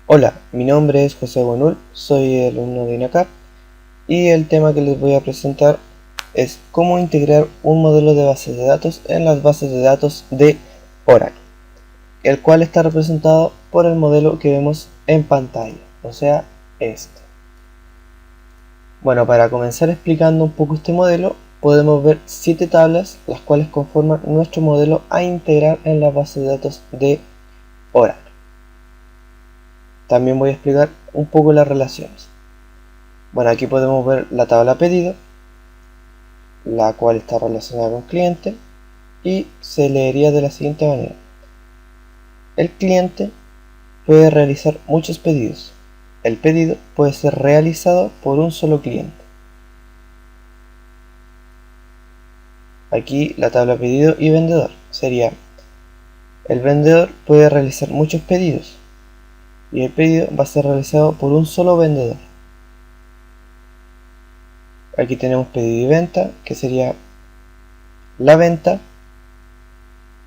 Hola, mi nombre es José Bonul, soy alumno de INACAP y el tema que les voy a presentar es cómo integrar un modelo de bases de datos en las bases de datos de Oracle, el cual está representado por el modelo que vemos en pantalla, o sea, este. Bueno, para comenzar explicando un poco este modelo, podemos ver 7 tablas, las cuales conforman nuestro modelo a integrar en la base de datos de Oracle. También voy a explicar un poco las relaciones. Bueno, aquí podemos ver la tabla pedido, la cual está relacionada con cliente, y se leería de la siguiente manera. El cliente puede realizar muchos pedidos. El pedido puede ser realizado por un solo cliente. Aquí la tabla pedido y vendedor sería: el vendedor puede realizar muchos pedidos y el pedido va a ser realizado por un solo vendedor. Aquí tenemos pedido y venta, que sería: la venta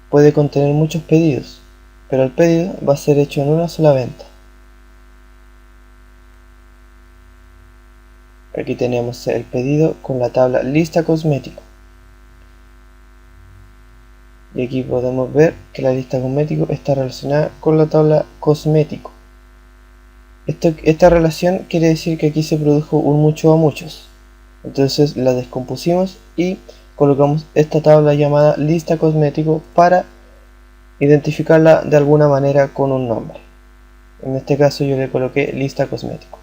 puede contener muchos pedidos, pero el pedido va a ser hecho en una sola venta. Aquí tenemos el pedido con la tabla lista cosmético. Y aquí podemos ver que la lista cosmético está relacionada con la tabla cosmético. Esta relación quiere decir que aquí se produjo un mucho a muchos. Entonces la descompusimos y colocamos esta tabla llamada lista cosmético para identificarla de alguna manera con un nombre. En este caso yo le coloqué lista cosmético.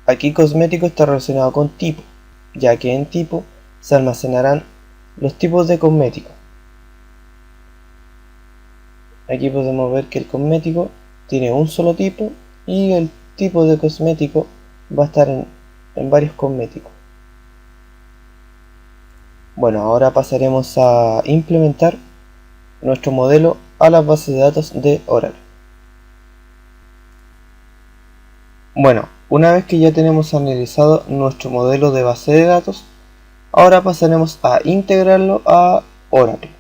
Aquí cosmético está relacionado con tipo, ya que en tipo se almacenarán los tipos de cosmético. Aquí podemos ver que el cosmético tiene un solo tipo y el tipo de cosmético va a estar en varios cosméticos. Bueno, ahora pasaremos a implementar nuestro modelo a las bases de datos de Oracle. Bueno, una vez que ya tenemos analizado nuestro modelo de base de datos, ahora pasaremos a integrarlo a Oracle.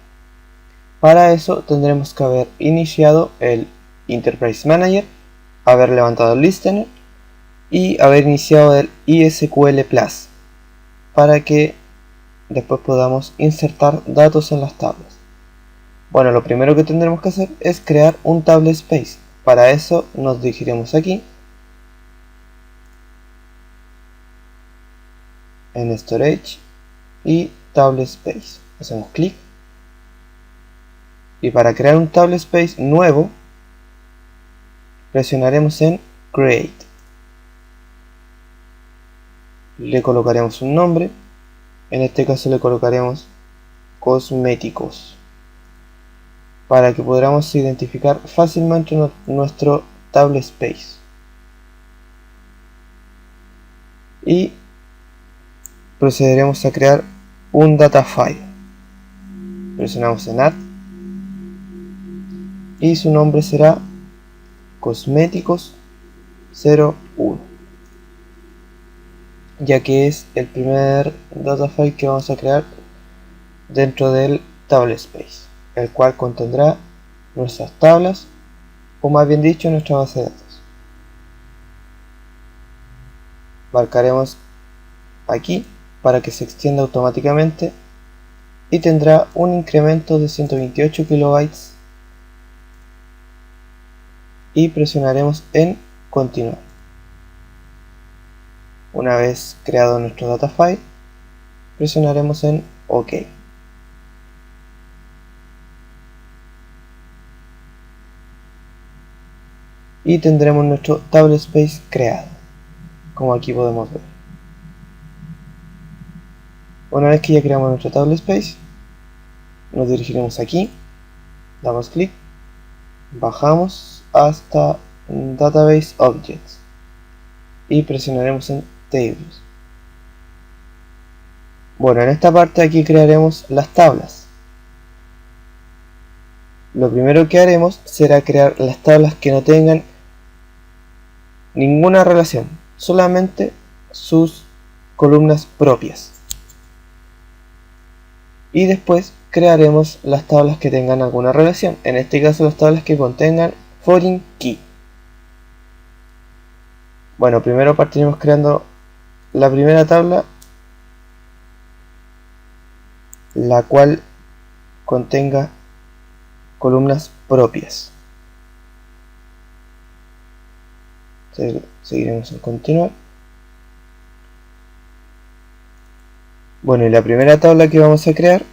Para eso tendremos que haber iniciado el Enterprise Manager, haber levantado el Listener y haber iniciado el ISQL Plus para que después podamos insertar datos en las tablas. Bueno, lo primero que tendremos que hacer es crear un table space. Para eso nos dirigiremos aquí en Storage y Table Space. Hacemos clic y para crear un table space nuevo presionaremos en Create. Le colocaremos un nombre, en este caso le colocaremos cosméticos, para que podamos identificar fácilmente nuestro table space. Y procederemos a crear un data file. Presionamos en Add y su nombre será cosméticos 01, ya que es el primer data file que vamos a crear dentro del table space, el cual contendrá nuestras tablas, o más bien dicho, nuestra base de datos. Marcaremos aquí para que se extienda automáticamente y tendrá un incremento de 128 kilobytes y presionaremos en continuar. Una vez creado nuestro data file, presionaremos en OK. Y tendremos nuestro table space creado, como aquí podemos ver. Una vez que ya creamos nuestro table space, nos dirigiremos aquí, damos clic, bajamos hasta Database Objects y presionaremos en Tables. Bueno, en esta parte aquí crearemos las tablas. Lo primero que haremos será crear las tablas que no tengan ninguna relación, solamente sus columnas propias. Y después crearemos las tablas que tengan alguna relación, en este caso las tablas que contengan foreign key. Bueno, primero partiremos creando la primera tabla, la cual contenga columnas propias. Seguiremos en continuar. Bueno, y la primera tabla que vamos a crear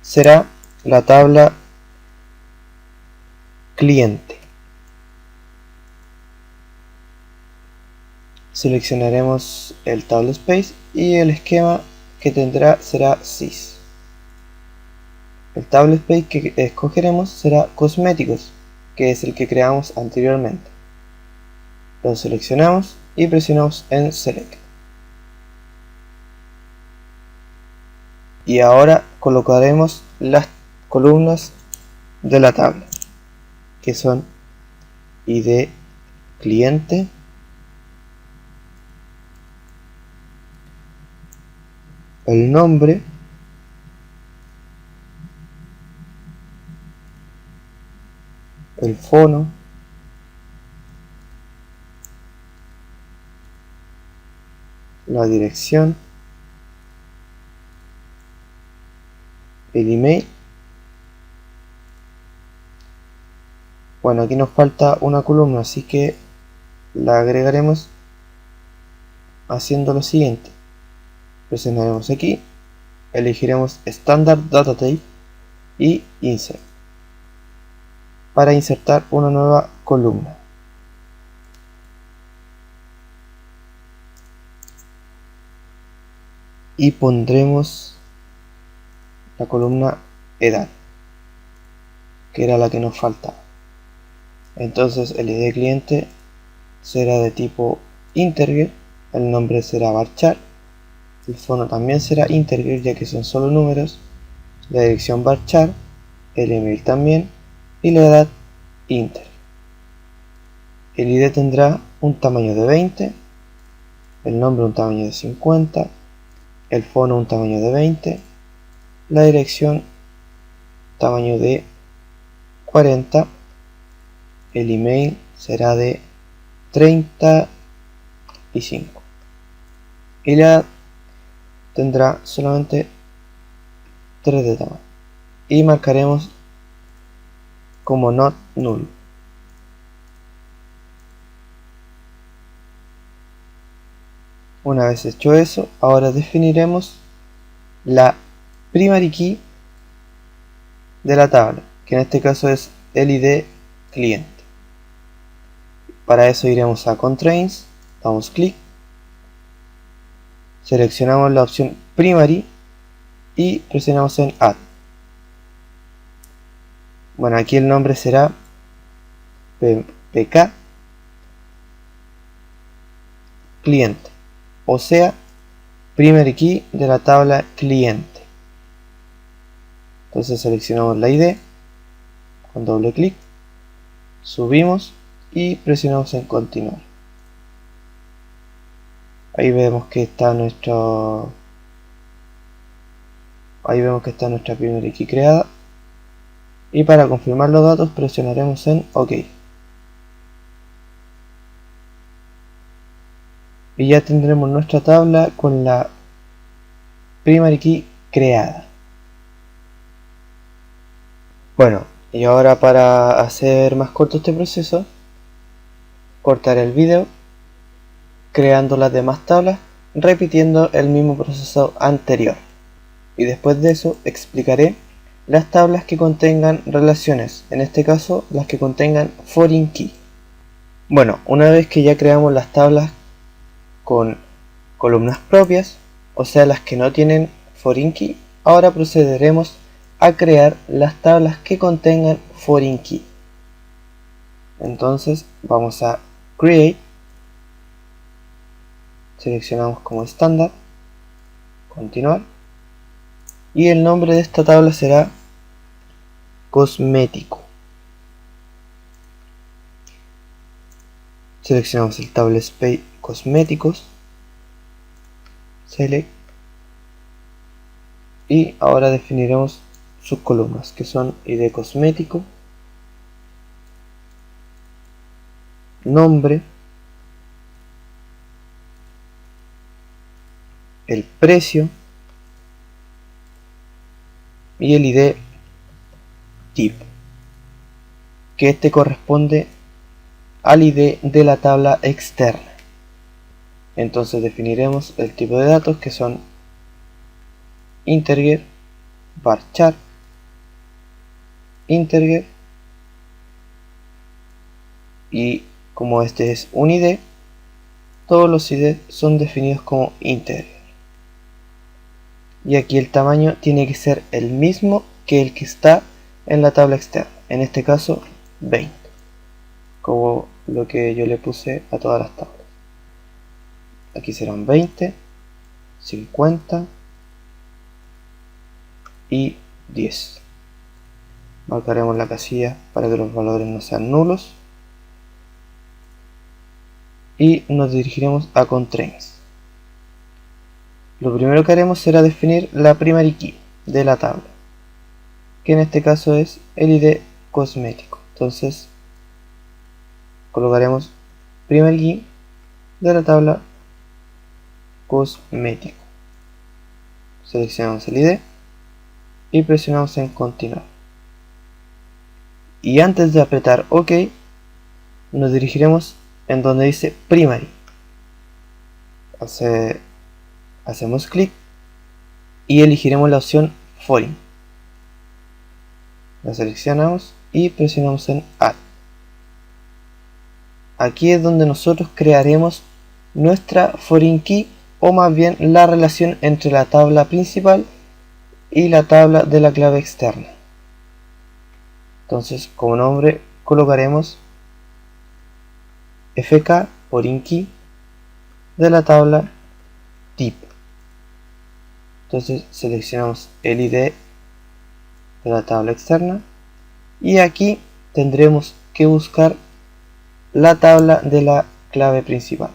será la tabla cliente. Seleccionaremos el table space y el esquema que tendrá será sys. El table space que escogeremos será cosméticos, que es el que creamos anteriormente. Lo seleccionamos y presionamos en select. Y ahora colocaremos las columnas de la tabla, que son id cliente, el nombre, el fono, la dirección, el email. Bueno, aquí nos falta una columna, así que la agregaremos haciendo lo siguiente. Presionaremos aquí, elegiremos Standard Data Type y Insert para insertar una nueva columna. Y pondremos la columna edad, que era la que nos faltaba. Entonces el id cliente será de tipo integer, el nombre será varchar, el fono también será integer ya que son solo números, la dirección varchar, el email también y la edad integer. El id tendrá un tamaño de 20, el nombre un tamaño de 50, el fono un tamaño de 20, la dirección tamaño de 40, el email será de 35 y la edad tendrá solamente 3 de tamaño y marcaremos como not null. Una vez hecho eso, ahora definiremos la primary key de la tabla, que en este caso es el id cliente. Para eso iremos a Constraints, damos clic, seleccionamos la opción Primary y presionamos en Add. Bueno, aquí el nombre será pk cliente, o sea, primary key de la tabla cliente. Entonces seleccionamos la ID con doble clic, subimos y presionamos en continuar. Ahí vemos que está nuestra primary key creada. Y para confirmar los datos presionaremos en OK. Y ya tendremos nuestra tabla con la primary key creada. Bueno, y ahora para hacer más corto este proceso, cortaré el video creando las demás tablas, repitiendo el mismo proceso anterior. Y después de eso explicaré las tablas que contengan relaciones, en este caso las que contengan foreign key. Bueno, una vez que ya creamos las tablas con columnas propias, o sea las que no tienen foreign key, ahora procederemos a crear las tablas que contengan foreign key. Entonces vamos a Create, seleccionamos como estándar, continuar, y el nombre de esta tabla será cosmético. Seleccionamos el table space cosméticos, select, y ahora definiremos sus columnas, que son id cosmético, nombre, el precio y el ID tip, que este corresponde al ID de la tabla externa. Entonces definiremos el tipo de datos, que son integer, varchar, integer, y como este es un ID, todos los ID son definidos como integer. Y aquí el tamaño tiene que ser el mismo que el que está en la tabla externa, en este caso 20, como lo que yo le puse a todas las tablas. Aquí serán 20, 50 y 10. Marcaremos la casilla para que los valores no sean nulos y nos dirigiremos a constraints. Lo primero que haremos será definir la primary key de la tabla, que en este caso es el ID cosmético. Entonces colocaremos primary key de la tabla cosmético, seleccionamos el ID y presionamos en continuar, y antes de apretar OK nos dirigiremos en donde dice primary. Hacemos clic y elegiremos la opción foreign, la seleccionamos y presionamos en add. Aquí es donde nosotros crearemos nuestra foreign key, o más bien la relación entre la tabla principal y la tabla de la clave externa. Entonces como nombre colocaremos fk foreign key de la tabla tip. Entonces seleccionamos el ID de la tabla externa y aquí tendremos que buscar la tabla de la clave principal.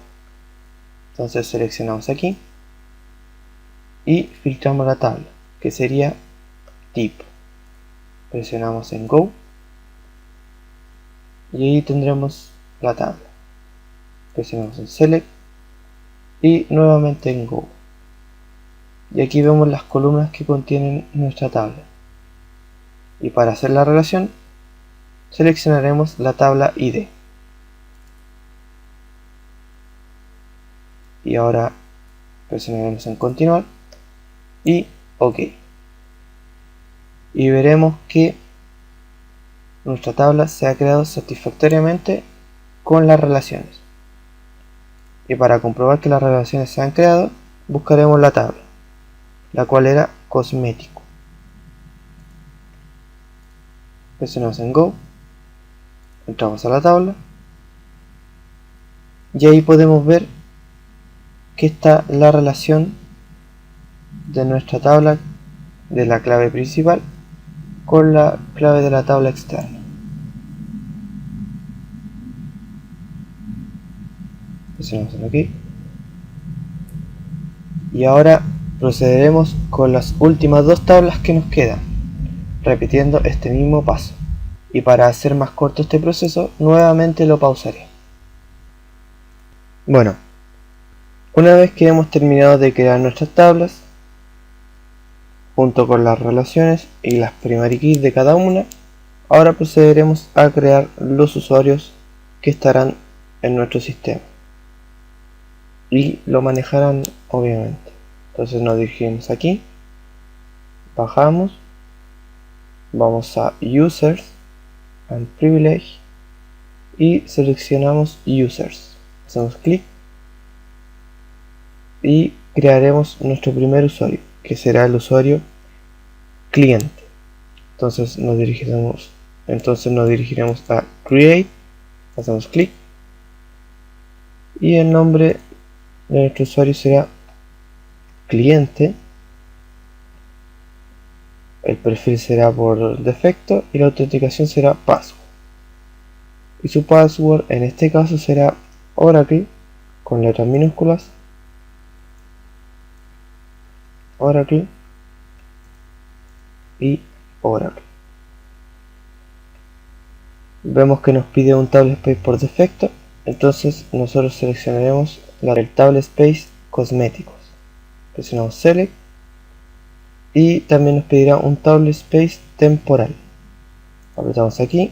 Entonces seleccionamos aquí y filtramos la tabla, que sería tip. Presionamos en Go y ahí tendremos la tabla. Presionamos en Select y nuevamente en Go. Y aquí vemos las columnas que contienen nuestra tabla. Y para hacer la relación, seleccionaremos la tabla ID. Y ahora presionaremos en continuar y OK. Y veremos que nuestra tabla se ha creado satisfactoriamente con las relaciones. Y para comprobar que las relaciones se han creado, buscaremos la tabla, la cual era cosmético. Presionamos en Go, entramos a la tabla y ahí podemos ver que está la relación de nuestra tabla de la clave principal con la clave de la tabla externa. Presionamos en OK y ahora procederemos con las últimas dos tablas que nos quedan, repitiendo este mismo paso. Y para hacer más corto este proceso, nuevamente lo pausaré. Bueno, una vez que hemos terminado de crear nuestras tablas, junto con las relaciones y las primary keys de cada una, ahora procederemos a crear los usuarios que estarán en nuestro sistema y lo manejarán obviamente. Entonces nos dirigimos aquí, bajamos, vamos a Users and Privilege y seleccionamos Users. Hacemos clic y crearemos nuestro primer usuario, que será el usuario cliente. Entonces nos dirigiremos a Create, hacemos clic y el nombre de nuestro usuario será cliente. El perfil será por defecto y la autenticación será password. Y su password en este caso será Oracle con letras minúsculas, Oracle y Oracle. Vemos que nos pide un table space por defecto, entonces nosotros seleccionaremos el table space cosméticos. presionamos Select y también nos pedirá un table space temporal. Apretamos aquí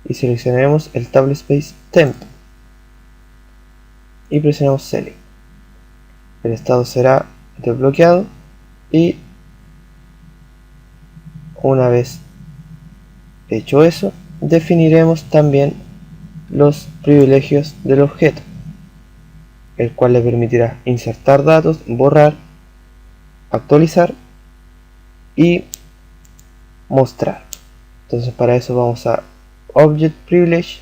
y seleccionaremos el table space temp y presionamos Select. El estado será desbloqueado y una vez hecho eso, definiremos también los privilegios del objeto, el cual le permitirá insertar datos, borrar, actualizar y mostrar. Entonces para eso vamos a Object Privilege,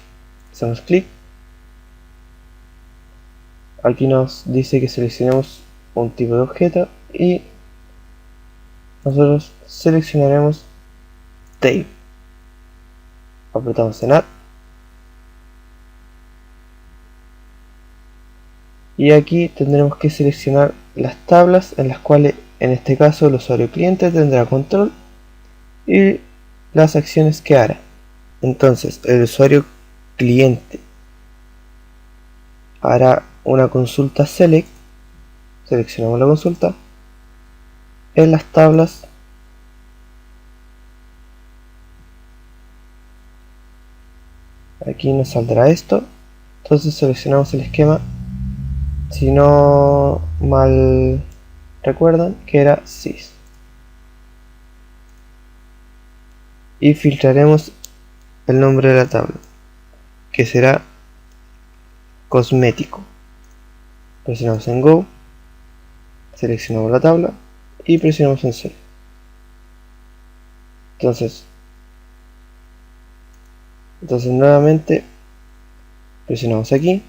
hacemos clic, aquí nos dice que seleccionemos un tipo de objeto y nosotros seleccionaremos Table. Apretamos en Add y aquí tendremos que seleccionar las tablas en las cuales en este caso el usuario cliente tendrá control y las acciones que hará. Entonces el usuario cliente hará una consulta select, seleccionamos la consulta en las tablas aquí nos saldrá esto, entonces seleccionamos el esquema, si no mal recuerdan que era sys y filtraremos el nombre de la tabla que será cosmético. Presionamos en Go, seleccionamos la tabla y presionamos en Select. Entonces nuevamente presionamos aquí,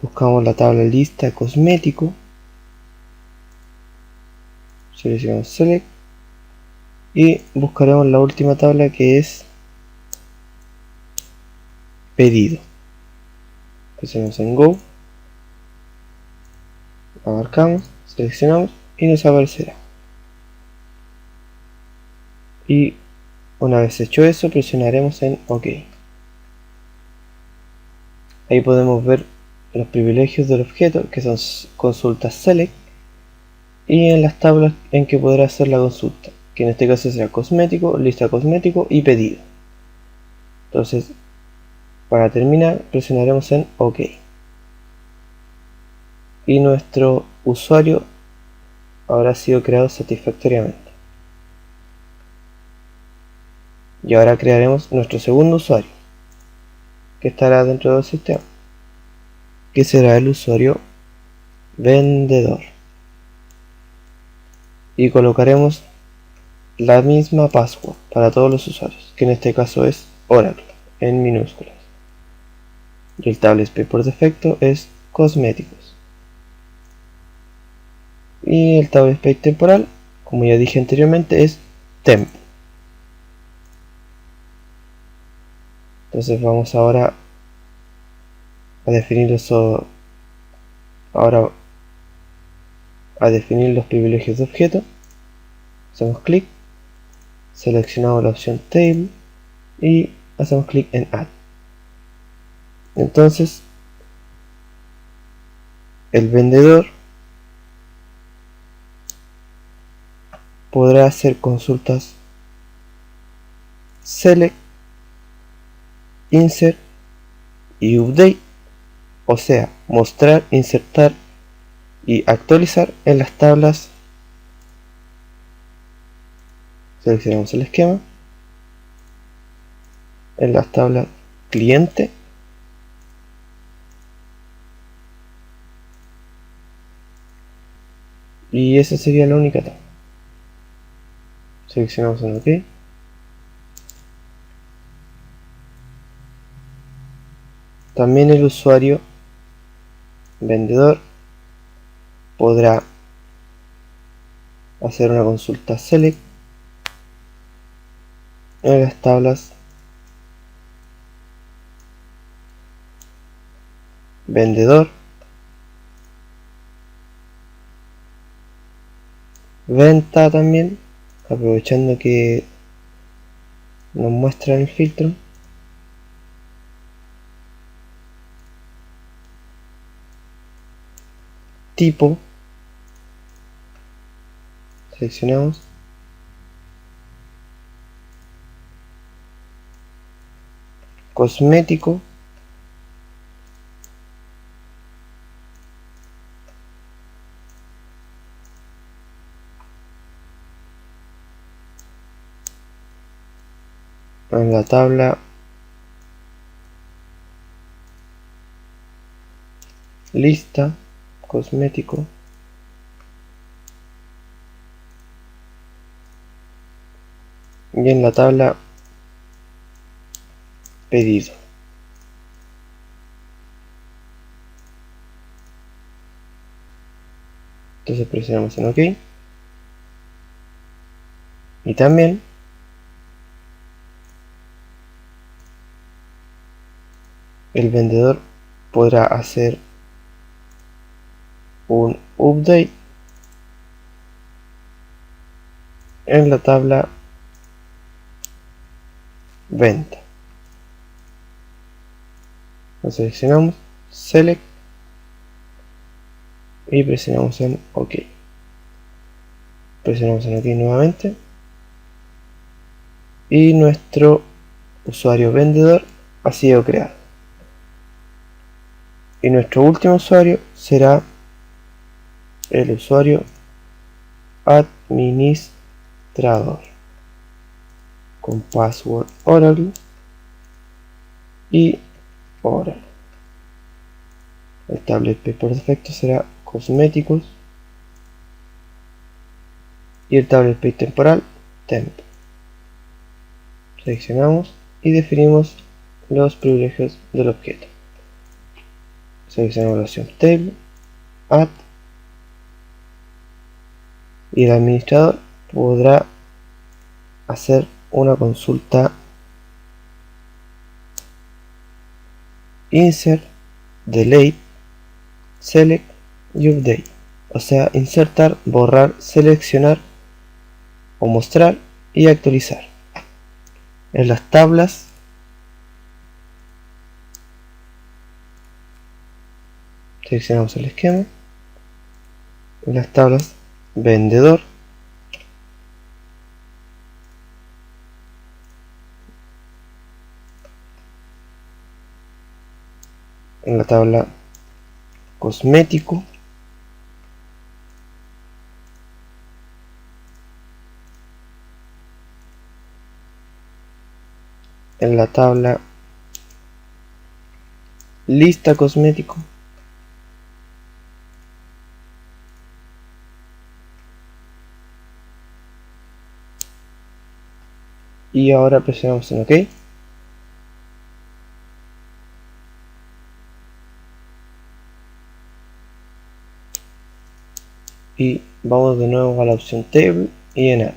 buscamos la tabla lista cosmético, seleccionamos Select y buscaremos la última tabla que es pedido. Presionamos en Go, abarcamos, seleccionamos y nos aparecerá. Y una vez hecho eso, presionaremos en OK. Ahí podemos ver los privilegios del objeto, que son consultas select, y en las tablas en que podrá hacer la consulta, que en este caso será cosmético, lista cosmético y pedido. Entonces, para terminar, presionaremos en OK. Y nuestro usuario habrá sido creado satisfactoriamente. Y ahora crearemos nuestro segundo usuario, que estará dentro del sistema, que será el usuario vendedor. Y colocaremos la misma password para todos los usuarios, que en este caso es Oracle, en minúsculas. Y el table space por defecto es cosméticos. Y el table space temporal, como ya dije anteriormente, es temp. Entonces vamos ahora a definir eso. Ahora a definir los privilegios de objeto. Hacemos clic, seleccionamos la opción Table y hacemos clic en Add. Entonces el vendedor podrá hacer consultas Select, Insert y Update, o sea, mostrar, insertar y actualizar en las tablas. Seleccionamos el esquema en las tablas cliente y esa sería la única tabla. Seleccionamos en OK. También el usuario vendedor podrá hacer una consulta select en las tablas vendedor, venta también, aprovechando que nos muestra el filtro, tipo, seleccionamos, cosmético, en la tabla lista, cosmético, y en la tabla pedido. Entonces presionamos en OK. Y también el vendedor podrá hacer un update en la tabla venta. Lo seleccionamos, select, y presionamos en OK. Presionamos en OK nuevamente y nuestro usuario vendedor ha sido creado. Y nuestro último usuario será el usuario administrador con password Oracle y Oracle. El tablet pay por defecto será cosméticos y el tablet pay temporal temp. Seleccionamos y definimos los privilegios del objeto. Seleccionamos la opción table, add, y el administrador podrá hacer una consulta insert, delete, select y update. O sea, insertar, borrar, seleccionar o mostrar y actualizar. En las tablas seleccionamos el esquema. En las tablas vendedor, en la tabla cosmético, en la tabla lista cosmético, y ahora presionamos en OK. Y vamos de nuevo a la opción table y en add.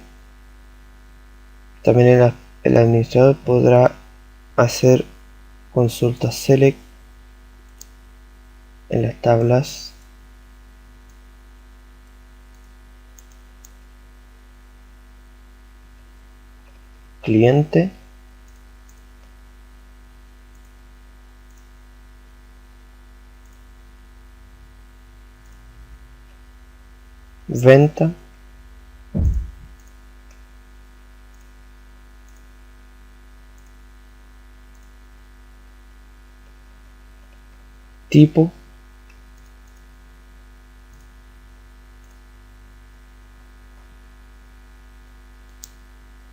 También el administrador podrá hacer consultas select en las tablas cliente, venta, tipo,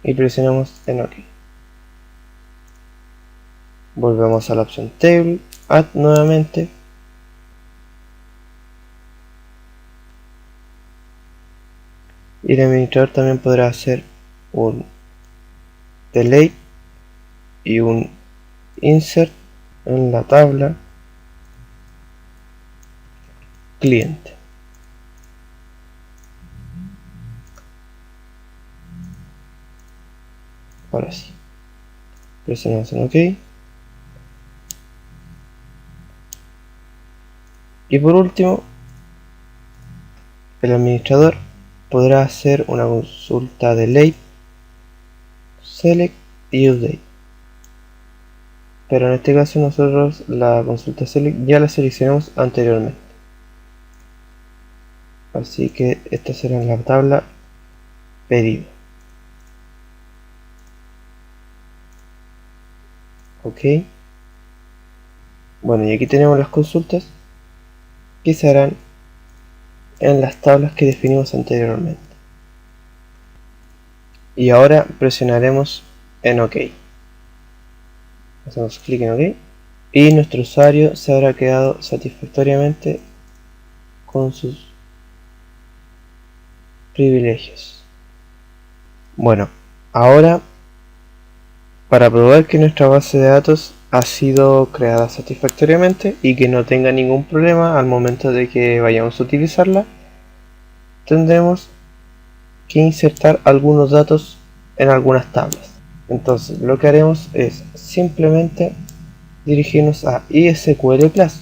y presionamos en OK. Volvemos a la opción table, add nuevamente, y el administrador también podrá hacer un delete y un insert en la tabla cliente. Ahora sí, presionamos en OK. Y por último, el administrador podrá hacer una consulta delete, select y update. Pero en este caso nosotros la consulta select ya la seleccionamos anteriormente. Así que esta será la tabla pedido. Ok. Bueno, y aquí tenemos las consultas que se harán en las tablas que definimos anteriormente. Y ahora presionaremos en OK. Hacemos clic en OK y nuestro usuario se habrá quedado satisfactoriamente con sus privilegios. Bueno, ahora para probar que nuestra base de datos ha sido creada satisfactoriamente y que no tenga ningún problema al momento de que vayamos a utilizarla, tendremos que insertar algunos datos en algunas tablas. Entonces lo que haremos es simplemente dirigirnos a ISQL Plus.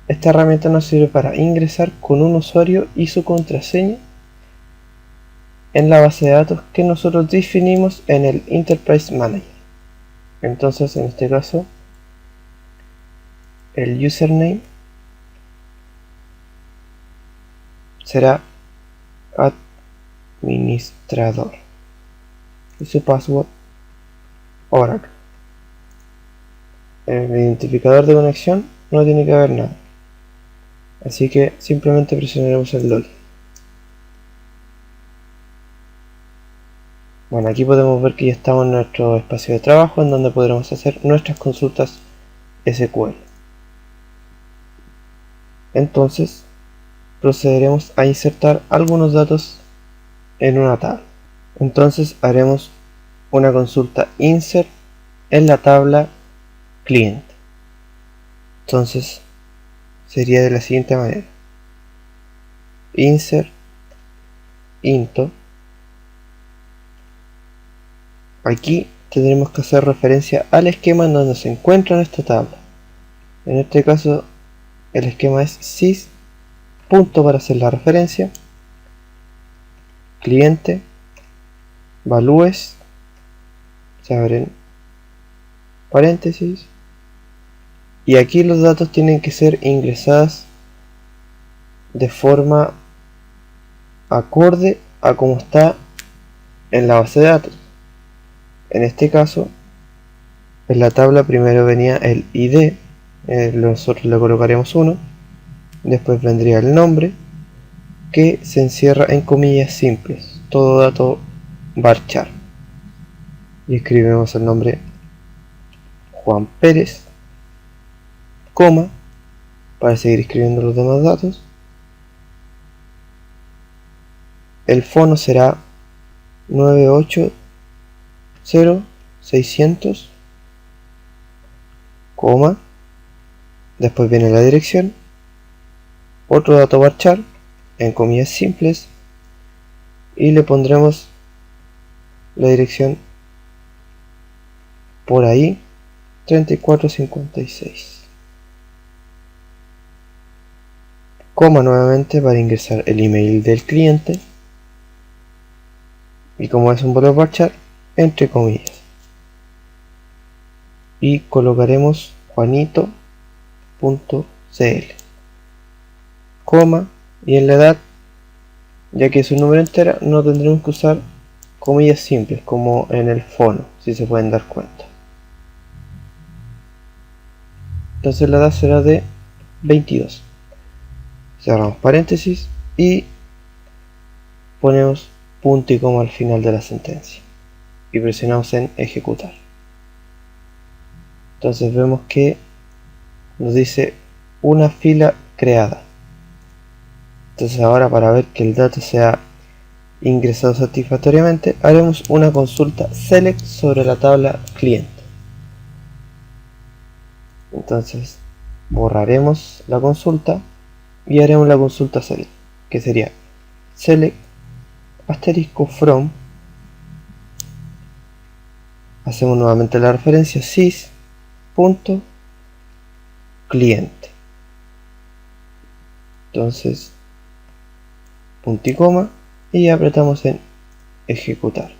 Esta herramienta nos sirve para ingresar con un usuario y su contraseña en la base de datos que nosotros definimos en el Enterprise Manager. Entonces en este caso el username será administrador y su password Oracle. En el identificador de conexión no tiene que haber nada, así que simplemente presionaremos el login. Bueno, aquí podemos ver que ya estamos en nuestro espacio de trabajo en donde podremos hacer nuestras consultas SQL. Entonces procederemos a insertar algunos datos en una tabla. Entonces haremos una consulta insert en la tabla cliente. Entonces sería de la siguiente manera: insert into. Aquí tendremos que hacer referencia al esquema en donde se encuentra esta tabla. En este caso el esquema es sys, punto para hacer la referencia, cliente, values, se abren paréntesis, y aquí los datos tienen que ser ingresados de forma acorde a como está en la base de datos. En este caso, en la tabla primero venía el ID, nosotros le colocaremos 1, después vendría el nombre, que se encierra en comillas simples, todo dato varchar, y escribimos el nombre Juan Pérez, coma, para seguir escribiendo los demás datos. El fono será 980-600, coma, después viene la dirección, otro dato varchar en comillas simples, y le pondremos la dirección por ahí 3456, coma nuevamente para ingresar el email del cliente, y como es un valor varchar, entre comillas, y colocaremos juanito.cl, coma, y en la edad, ya que es un número entero, no tendremos que usar comillas simples como en el fono, si se pueden dar cuenta. Entonces la edad será de 22. Cerramos paréntesis y ponemos punto y coma al final de la sentencia y presionamos en ejecutar. Entonces vemos que nos dice una fila creada. Entonces ahora, para ver que el dato sea ingresado satisfactoriamente, haremos una consulta select sobre la tabla cliente. Entonces borraremos la consulta y haremos la consulta select, que sería select asterisco from, hacemos nuevamente la referencia sys punto cliente, entonces punto y coma, y apretamos en ejecutar,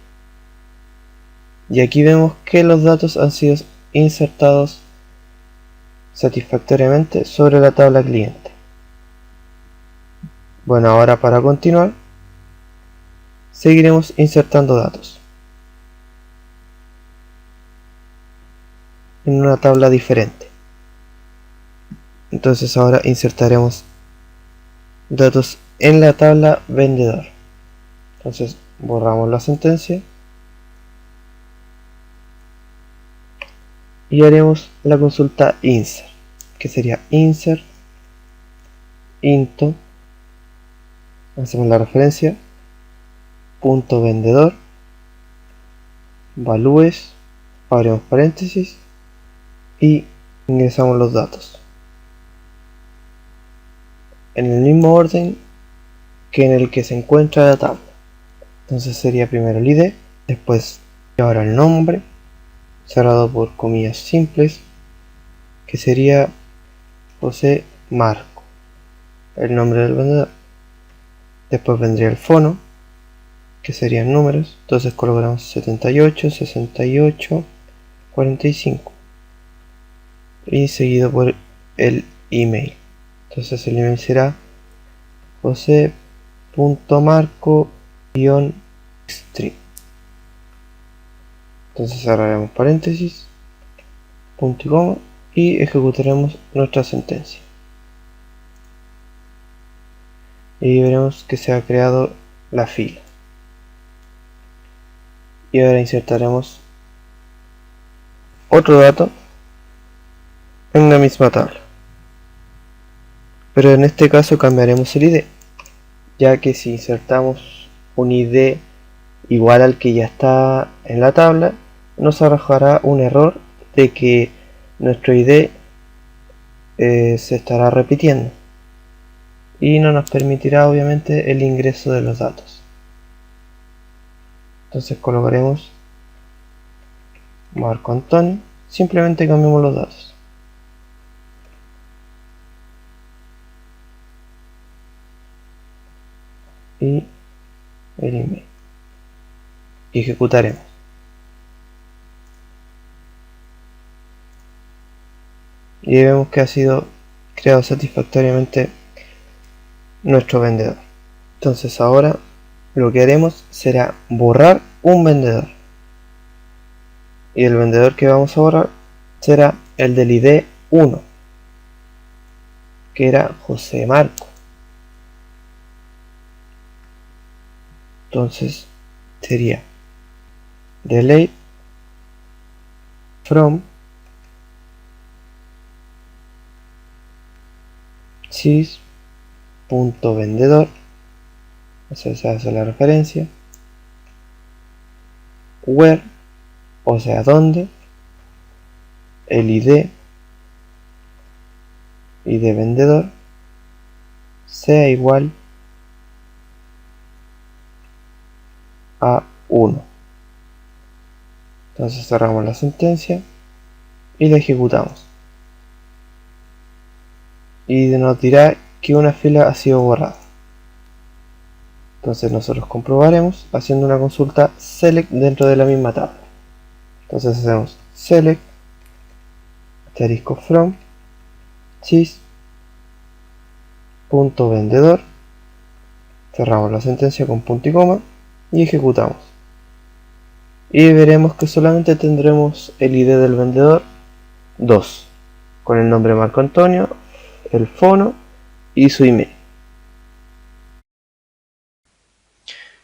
y aquí vemos que los datos han sido insertados satisfactoriamente sobre la tabla cliente. Bueno, ahora para continuar, seguiremos insertando datos en una tabla diferente. Entonces ahora insertaremos datos en la tabla vendedor. Entonces borramos la sentencia y haremos la consulta insert, que sería insert into, hacemos la referencia, punto vendedor, values, abrimos paréntesis y ingresamos los datos en el mismo orden que en el que se encuentra la tabla. Entonces sería primero el ID, después y ahora el nombre, cerrado por comillas simples, que sería José Marco, el nombre del vendedor. Después vendría el fono, que serían números, entonces colocamos 78, 68, 45 y seguido por el email. Entonces el email será jose.marco-stream. Entonces cerraremos paréntesis, punto y coma, y ejecutaremos nuestra sentencia. Y veremos que se ha creado la fila. Y ahora insertaremos otro dato en la misma tabla. Pero en este caso cambiaremos el ID, ya que si insertamos un ID igual al que ya está en la tabla, nos arrojará un error de que nuestro ID se estará repitiendo y no nos permitirá obviamente el ingreso de los datos. Entonces colocaremos Marco Antonio, simplemente cambiamos los datos. Y el email. Y ejecutaremos. Y vemos que ha sido creado satisfactoriamente nuestro vendedor. Entonces ahora lo que haremos será borrar un vendedor. Y el vendedor que vamos a borrar será el del ID 1, que era José Marco. Entonces sería delete from sys.vendedor, o sea, se hace la referencia, where, o sea, donde, el ID vendedor sea igual a 1. Entonces cerramos la sentencia y la ejecutamos. Y nos dirá que una fila ha sido borrada. Entonces nosotros comprobaremos haciendo una consulta select dentro de la misma tabla. Entonces hacemos select asterisco from sys.vendedor, cerramos la sentencia con punto y coma y ejecutamos. Y veremos que solamente tendremos el ID del vendedor 2, con el nombre Marco Antonio, el fono y su email.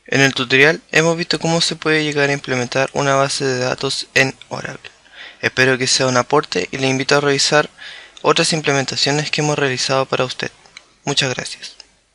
En el tutorial hemos visto cómo se puede llegar a implementar una base de datos en Oracle. Espero que sea un aporte y le invito a revisar otras implementaciones que hemos realizado para usted. Muchas gracias.